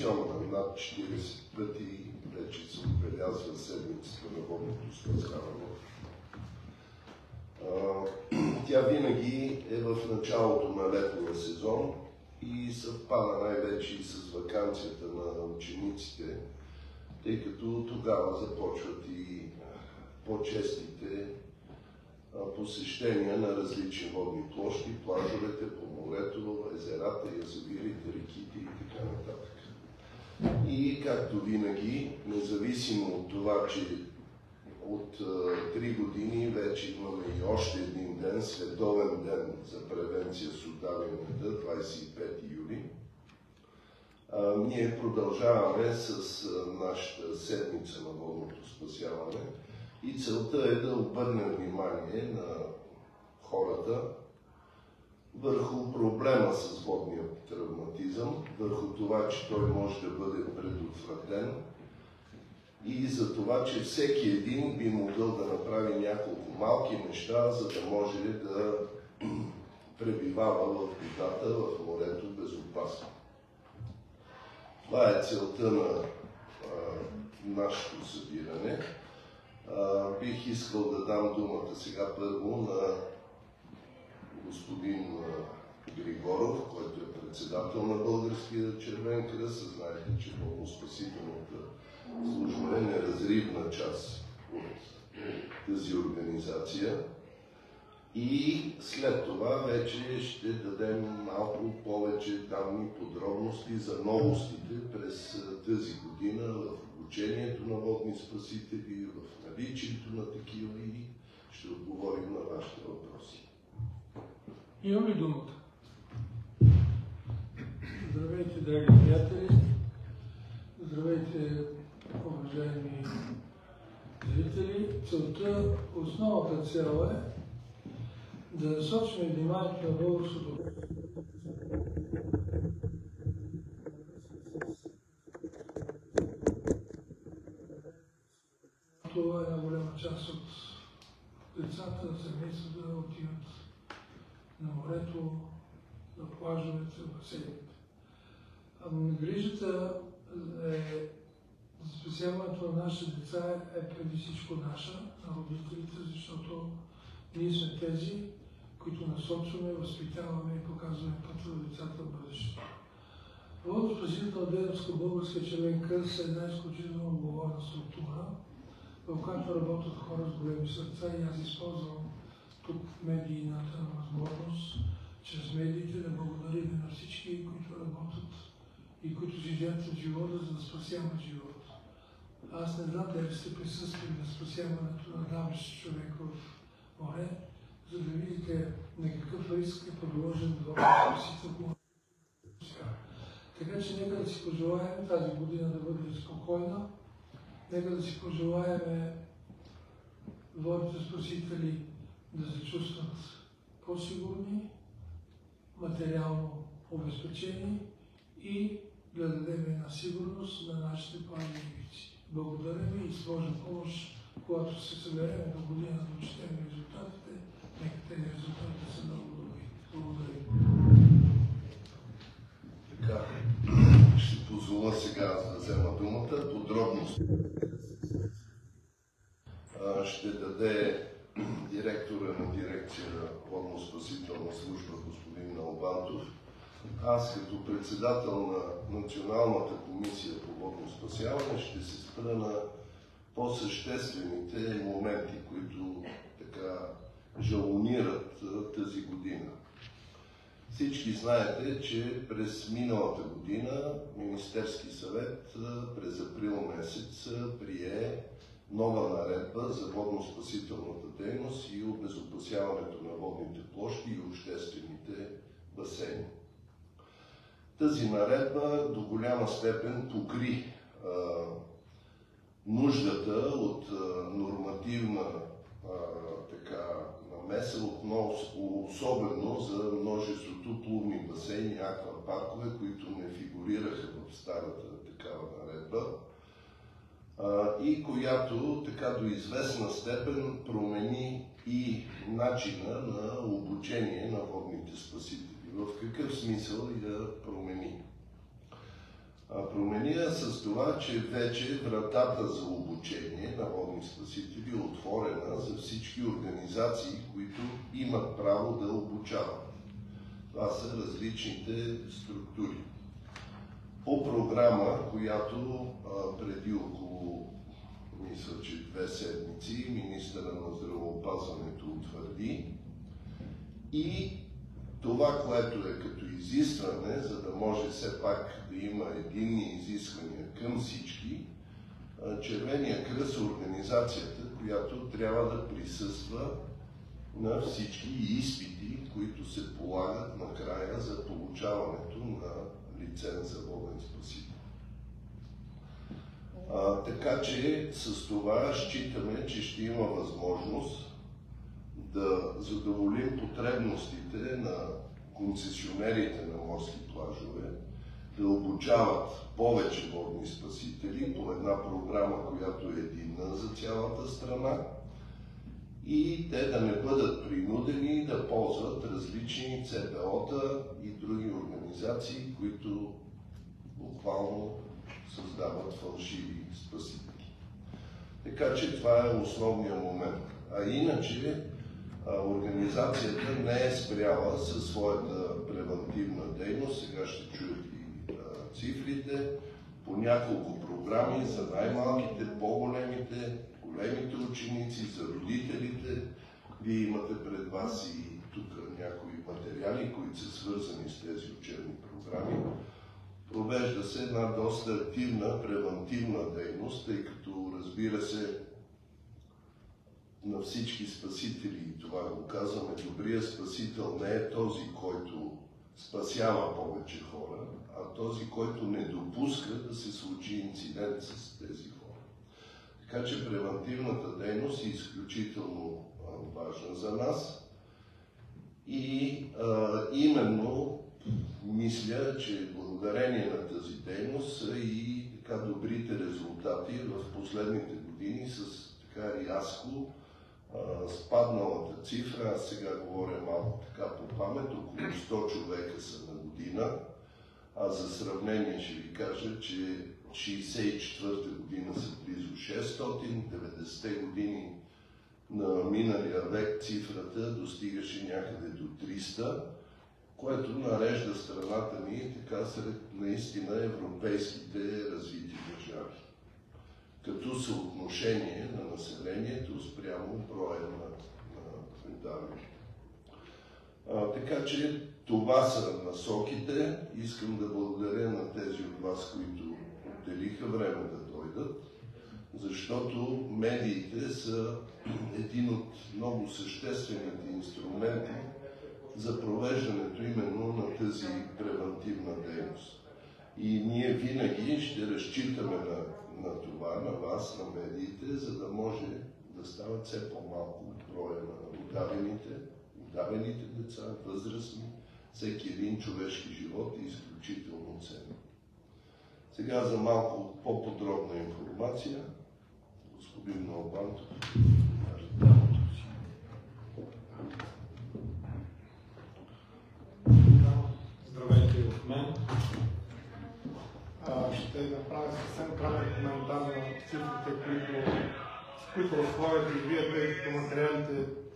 над 40 пъти вече се отбелязва седмицата на водното спасяване. Тя винаги е в началото на летния сезон и съвпада най-вече и с ваканцията на учениците, тъй като тогава започват и по-честите посещения на различни водни площи, плажовете по морето, езерата, язовирите, реките и така нататък. И както винаги, независимо от това, че от 3 години вече имаме и още един ден, световен ден за превенция с отдаванията, 25 юли, ние продължаваме с нашата седмица на водното спасяване и целта е да обърнем внимание на хората върху проблема с водния травматизъм, върху това, че той може да бъде предотвратен и за това, че всеки един би могъл да направи няколко малки неща, за да може да пребивава в водата, в морето безопасно. Това е целта на нашето събиране. Бих искал да дам думата сега първо на господин Григоров, който е председател на Българския червен кръст. Знаете, че водно-спасителната служба е неразривна част от тази организация. И след това вече ще дадем малко повече данни, подробности за новостите през тази година в обучението на водни спасители, в наличието на такива и ще отговорим на вашите въпроси. Имам ли думата? Здравейте, драги приятели! Здравейте, уважаеми зрители! Целта, основната цел е да насочим вниманието на българското това е една голяма част от децата, семействата да отиват на морето, на плажовете, в басейните. Грижата за спасяването на нашите деца е преди всичко наша, на родителите, защото ние сме тези, които насочваме, възпитаваме и показваме пътя на децата в бъдещето. Водно-спасителна дейност към Българския червен кръст е една изключително отговорна структура, в която работят хора с големи сърца и аз използвам тук медийната възможност, чрез медиите да благодарим на всички, които работят и които си жертват живота, за да спасяват живота. Аз не знам дали сте присъствали на спасяването на давещ човек в море, за да видите на какъв риск е подложен водно-спасително. Така че нека да си пожелаем тази година да бъде спокойна, нека да си пожелаем водните спасители да се чувстват по-сигурни, материално обезпечени и да дадем една сигурност на нашите планировици. Благодаря ви и с Божа помощ, когато се съберем до година да отчетем резултатите, нека тези резултати са много добри. Благодаря ви. Така, ще позволя сега да взема думата. Подробност ще даде директора на дирекция водно-спасителна служба господин Налбантов. Аз като председател на Националната комисия по водно спасяване ще се спра на по-съществените моменти, които така жалонират тази година. Всички знаете, че през миналата година Министерски съвет през април месец прие нова наредба за водно-спасителната дейност и обезопасяването на водните площи и обществените басейни. Тази наредба до голяма степен покри нуждата от нормативна намеса, особено за множеството плувни басейни, аквапаркове, които не фигурираха в старата такава наредба и която така до известна степен промени и начина на обучение на водните спасители. В какъв смисъл я промени? Променя с това, че вече вратата за обучение на водни спасители е отворена за всички организации, които имат право да обучават. Това са различните структури. По програма, която преди около, мисля, че 2 седмици, министъра на здравеопазването утвърди, и това, което е като изискване, за да може все пак да има единни изисквания към всички, Червения кръст е организацията, която трябва да присъства на всички изпити, които се полагат накрая за получаването на лиценз за воден спасител. Така че с това считаме, че ще има възможност да задоволим потребностите на концесионерите на морски плажове, да обучават повече водни спасители по една програма, която е единна за цялата страна, и те да не бъдат принудени да ползват различни ЦПО-та и други организации, които буквално създават фалшиви спасители. Така че това е основният момент. А иначе организацията не е спряла със своята превантивна дейност. Сега ще чуете и цифрите по няколко програми за най-малките, по-големите, големите ученици, за родителите. Вие имате пред вас и тук някои материали, които са свързани с тези учебни програми. Провежда се една доста активна превантивна дейност, тъй като, разбира се, на всички спасители, и това го казваме, добрият спасител не е този, който спасява повече хора, а този, който не допуска да се случи инцидент с тези хора. Така че превантивната дейност е изключително важна за нас и именно мисля, че благодарение на тази дейност са и така добрите резултати в последните години с така рязко спадналата цифра. Аз сега говоря малко така по памет, около 100 човека са на година. А за сравнение ще ви кажа, че 64-та година са близо 600, 90-те години на миналия век цифрата достигаше някъде до 300, което нарежда страната ни така сред наистина европейските развити държави, като съотношение на населението спрямо броя на данни. Така че това са насоките. Искам да благодаря на тези от вас, които отделиха време да дойдат, защото медиите са един от много съществените инструменти за провеждането именно на тази превантивна дейност. И ние винаги ще разчитаме на това, на вас, на медиите, за да може да стават все по-малко броя на удавените деца, възрастни. Всеки един човешки живот е изключително ценен. Сега за малко по-подробна информация. Господин Налбантов. Здравейте и от мен. Ще направя съвсем кратък коментар на цифрите, с които разполагате и вие, тъй като материалите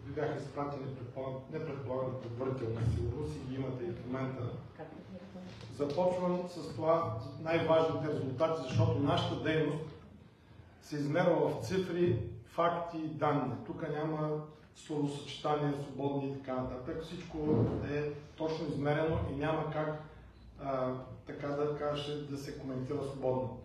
ви бяха изпратени, не предполагам предварителна сигурност и ги имате и в момента. Започвам с това най-важните резултати, защото нашата дейност се измерва в цифри, факти и данни. Тук няма словосъчетания, свободни и така нататък. Всичко е точно измерено и няма как така да каже да се коментира свободно.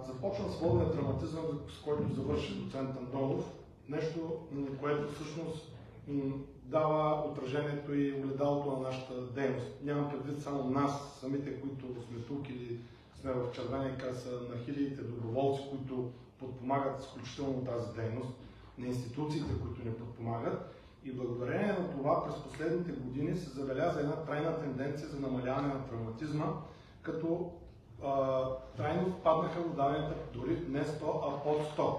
Започвам с водния травматизъм, с който завърши доцент Андонов. Нещо, което всъщност дава отражението и огледалото на нашата дейност. Нямам предвид само нас, самите, които сме тук или сме в Червения кръст, на хилядите доброволци, които подпомагат изключително тази дейност, на институциите, които ни подпомагат. И благодарение на това през последните години се забеляза една трайна тенденция за намаляване на травматизма, като трайно паднаха удаванията дори не 100, а под 100.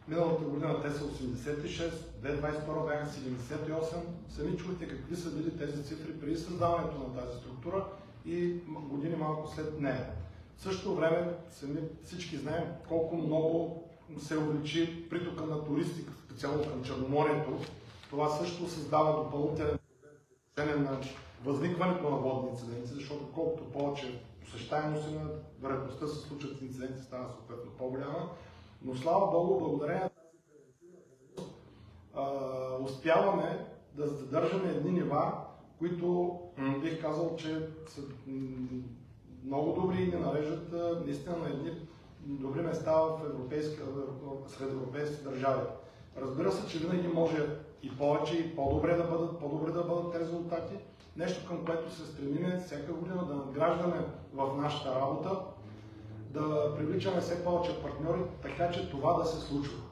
Миналата година те са 86, 2022 бяха 78. Сами чуете какви са били тези цифри преди създаването на тази структура и години малко след нея. В същото време всички знаем колко много се увеличи притока на туристи, специално към Черноморието. Това също създава допълнителен проблем на възникването на водни инциденти, защото колкото повече посещаемост има, вероятността да се случат инциденти става съответно по-голяма. Но слава Богу, благодарение на тази превентивна дейност, успяваме да задържаме едни нива, които бих казал, че са много добри и ни нареждат наистина на едни добри места сред европейски държави. Разбира се, че винаги може и повече, и по-добре да бъдат резултати. Нещо, към което се стремим всяка година да надграждаме в нашата работа, да привличаме все повече партньори, така че това да се случва.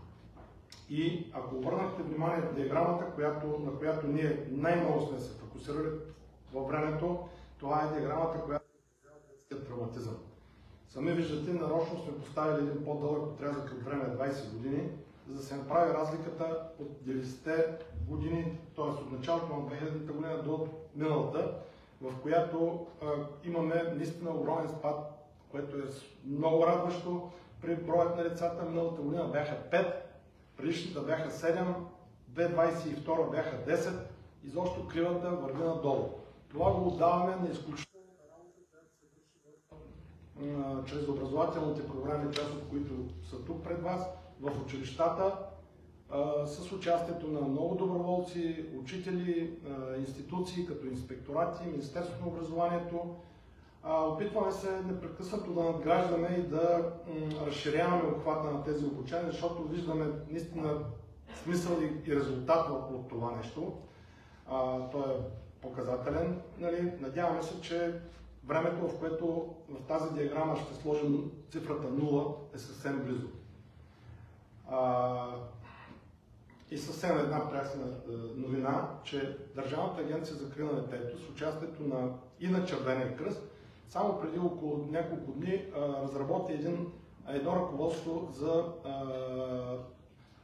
И ако обърнахте внимание на диаграмата, на която ние най-много сме се фокусирали във времето, това е диаграмата, която е детският травматизъм. Сами виждате, нарочно сме поставили един по-дълъг отрязък от време 20 години, за да се направи разликата от 90-те години, т.е. от началото на 2000-та година до миналата, в която имаме наистина огромен спад, което е много радващо. При броят на децата миналата година бяха 5, предишната бяха 7, 2022 бяха 10, изобщо кривата върви надолу. Това го отдаваме на изключителната работа, която се върши чрез образователните програми, част от които са тук пред вас, в училищата, с участието на много доброволци, учители, институции като инспекторати, Министерството на образованието. Опитваме се непрекъснато да надграждаме и да разширяваме обхвата на тези обучения, защото виждаме наистина смисъл и резултат от това нещо. Той е показателен. Надяваме се, че времето, в което в тази диаграма ще сложим цифрата 0, е съвсем близо. И съвсем една прясна новина, че Държавната агенция за закрила на детето с участието и на Червения кръст само преди около няколко дни разработи едно ръководство за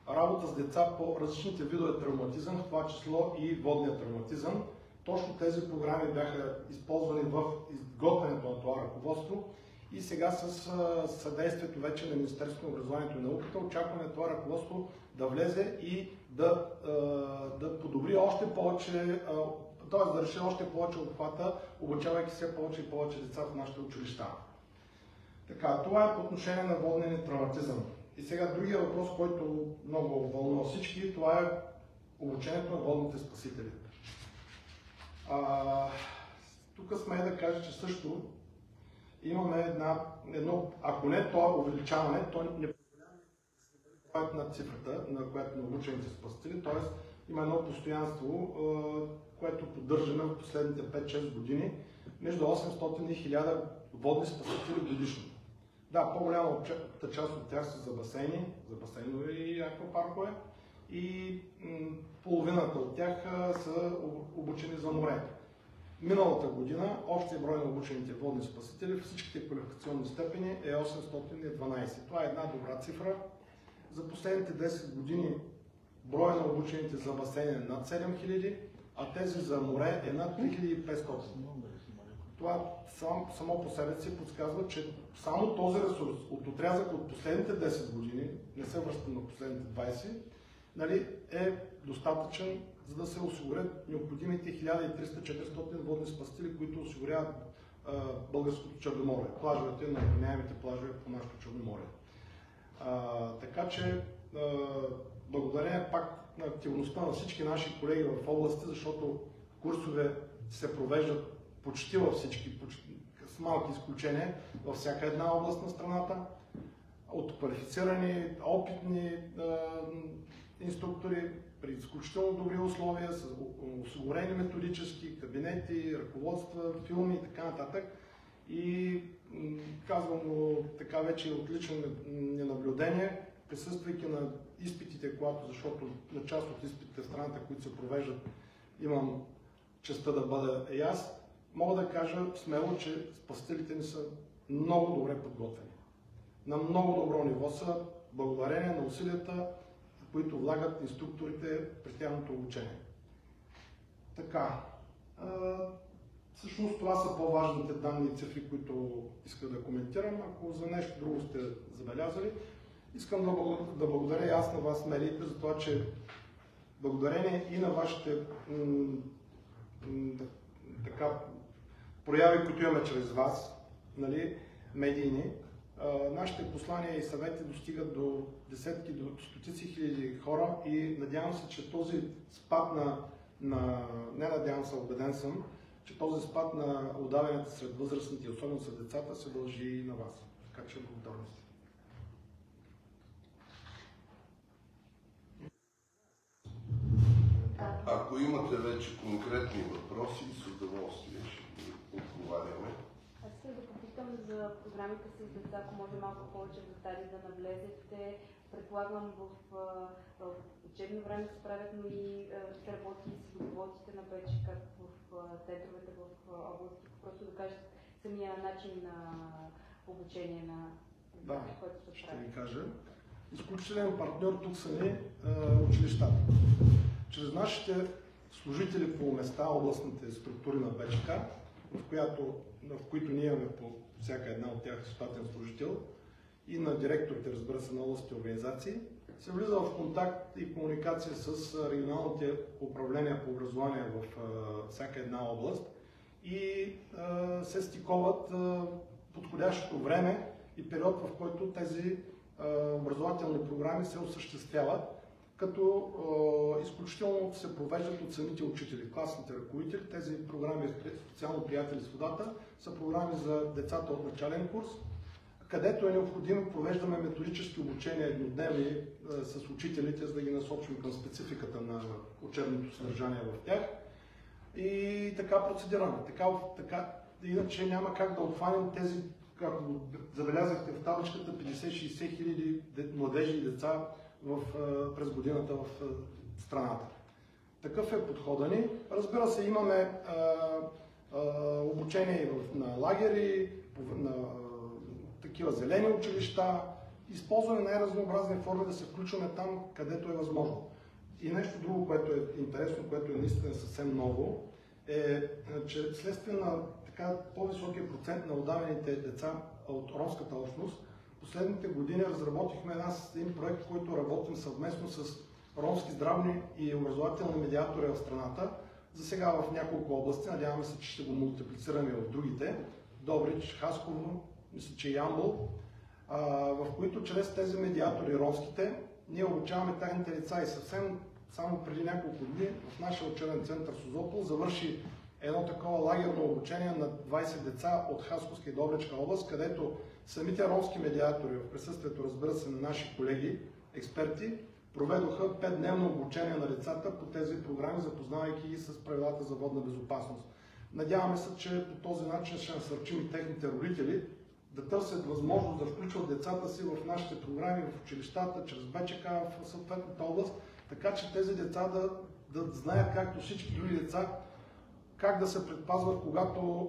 работа с деца по различните видове травматизъм, в това число и водния травматизъм. Точно тези програми бяха използвани в изготвянето на това ръководство и сега с съдействието вече на Министерството на образованието и науката очакваме това ръководство да влезе и да подобри още повече, т.е. да реши още повече обхвата, обучавайки все повече и повече деца в нашите училища. Така, това е по отношение на водния травматизъм. И сега другия въпрос, който много вълнува всички, това е обучението на водните спасители. Тук смея да кажа, че също имаме едно, ако не това увеличаване, то не позволява на цифрата, на която на обучените спасители, т.е. има едно постоянство, което поддържаме в последните 5-6 години, между 800 и 1000 водни спасители годишно. Да, по-голямата част от тях са за басейнове и аквапаркове и половината от тях са обучени за море. Миналата година общия брой на обучените водни спасители в всичките квалификационни степени е 812. Това е една добра цифра. За последните 10 години броя на обучените за басейн е над 7000, а тези за море е над 3500. Това само по себе си подсказва, че само този ресурс от отрязък от последните 10 години, не се връщам на последните 20, е достатъчен, за да се осигурят необходимите 1300-400 водни спасители, които осигуряват българското Черноморие, плажовете на обвиняемите плажове по нашото Черноморие. Така че, благодарение пак на активността на всички наши колеги в области, защото курсове се провеждат почти във всички, с малки изключения, във всяка една област на страната, от квалифицирани, опитни инструктори, при изключително добри условия, с осигурени методически кабинети, ръководства, филми и така нататък. И казвам го така вече от лично наблюдение, присъствайки на изпитите, защото на част от изпитите в страната, които се провеждат, имам честта да бъда и аз, мога да кажа смело, че спасителите ни са много добре подготвени. На много добро ниво са, благодарение на усилията, които влагат инструкторите при тяхното обучение. Така, Всъщност това са по-важните данни и цифри, които иска да коментирам. Ако за нещо друго сте забелязали, искам да благодаря и аз на вас, медиите, за това, че благодарение и на вашите прояви, които имаме чрез вас, нали, медийни, нашите послания и съвети достигат до десетки, до стотици хиляди хора и надявам се, че този спад не надявам се, убеден съм, че този спад на удавянето сред възрастните, особено сред децата, се дължи и на вас. Така че благодарности. Ако имате вече конкретни въпроси, с удоволствие ще ги отговаряме. Аз искам да попитам за програмите с деца, ако може малко повече в детайли да навлезете. Предполагам в учебно време се правят, но и се работи с водоводците на БЧК в центровете в области. Просто да кажете самия начин на обучение на децата, който се прави. Ще ви кажа. Изключителен партньор тук са ни училищата. Чрез нашите служители по места, областните структури на БЧК, в които ние имаме по всяка една от тях щатен служител, и на директорите, разбира се, на областните организации, се влиза в контакт и комуникация с регионалните управления по образование в всяка една област и се стиковат подходящото време и период, в който тези образователни програми се осъществяват, като изключително се провеждат от самите учители, класните ръководители. Тези програми, специално Приятели с водата, са програми за децата от начален курс, където е необходимо, провеждаме методически обучения еднодневни с учителите, за да ги насочим към спецификата на учебното съдържание в тях. И така процедираме. Иначе няма как да обхванем тези, както забелязахте в табличката, 50-60 хиляди младежи и деца през годината в страната. Такъв е подхода ни. Разбира се, имаме обучение на лагери, на такива зелени училища, използваме най-разнообразни форми да се включваме там, където е възможно. И нещо друго, което е интересно, което е наистина съвсем ново, е, че следствие на така по-високия процент на удавените деца от ромската общност, последните години разработихме един проект, който работим съвместно с ромски здравни и образователни медиатори в страната. За сега в няколко области, надяваме се, че ще го мултиплицираме в другите. Добрич, Хасково, мисля, че Ямбол, в които чрез тези медиатори ромските ние обучаваме тайните лица и съвсем само преди няколко дни в нашия учебен център Созопол завърши едно такова лагерно обучение на 20 деца от Хасковска и Добричка област, където самите ромски медиатори, в присъствието, разбира се, на наши колеги, експерти, проведоха 5-дневно обучение на децата по тези програми, запознавайки ги с правилата за водна безопасност. Надяваме се, че по този начин ще насърчим и техните родители да търсят възможност да включват децата си в нашите програми, в училищата, чрез БЧК, в съответната област, така че тези деца да знаят, както всички други деца, как да се предпазват, когато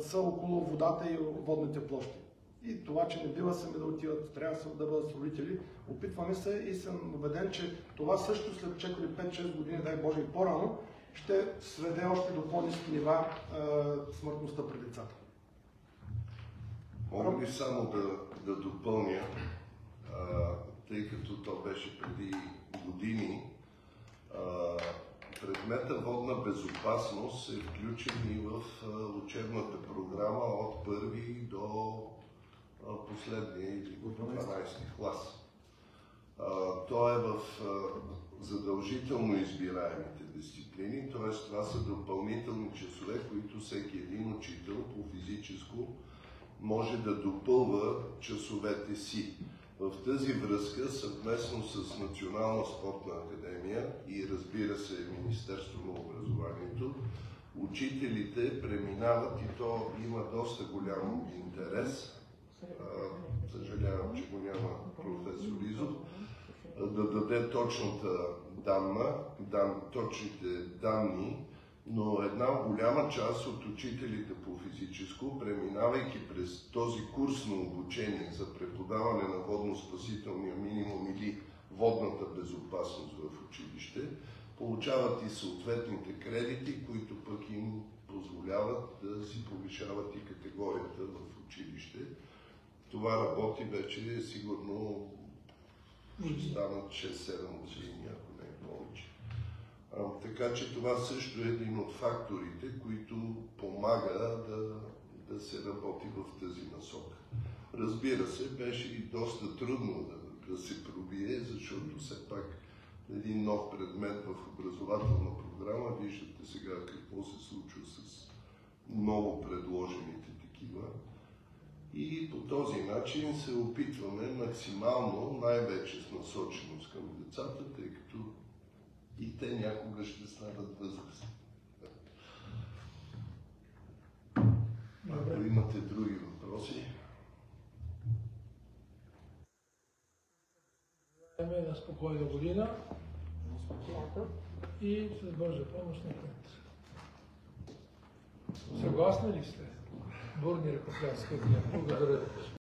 са около водата и водните площи. И това, че не бива сами да отиват, трябва да бъдат с родители. Опитваме се и съм убеден, че това също след 4-5-6 години, дай Боже и по-рано, ще сведе още до по-ниски нива смъртността при децата. Мога ли само да допълня, тъй като то беше преди години, предмета водна безопасност е включен и в учебната програма от първи до последния или 12 клас. То е в задължително избираемите дисциплини, т.е. това са допълнителни часове, които всеки един учител по физическо може да допълва часовете си. В тази връзка, съвместно с Национална спортна академия и разбира се Министерство на образованието, учителите преминават и то има доста голям интерес. Съжалявам, че го няма професор Изов, да даде точните данни, но една голяма част от учителите по физическо, преминавайки през този курс на обучение за преподаване на водно-спасителния минимум или водната безопасност в училище, получават и съответните кредити, които пък им позволяват да си повишават и категорията в училище. Това работи вече сигурно ще станат 6-7 години, ако не е повече. Така че това също е един от факторите, които помага да се работи в тази насока. Разбира се, беше и доста трудно да се пробие, защото все пак един нов предмет в образователна програма, виждате сега какво се случва с ново предложените такива. И по този начин се опитваме максимално, най-вече с насоченост към децата, тъй като и те някога ще станат възрастни. Ако имате други въпроси. Една спокойна година и с Божия помощ напред. Съгласни ли сте? Бурни ръкопляскания. Благодаря.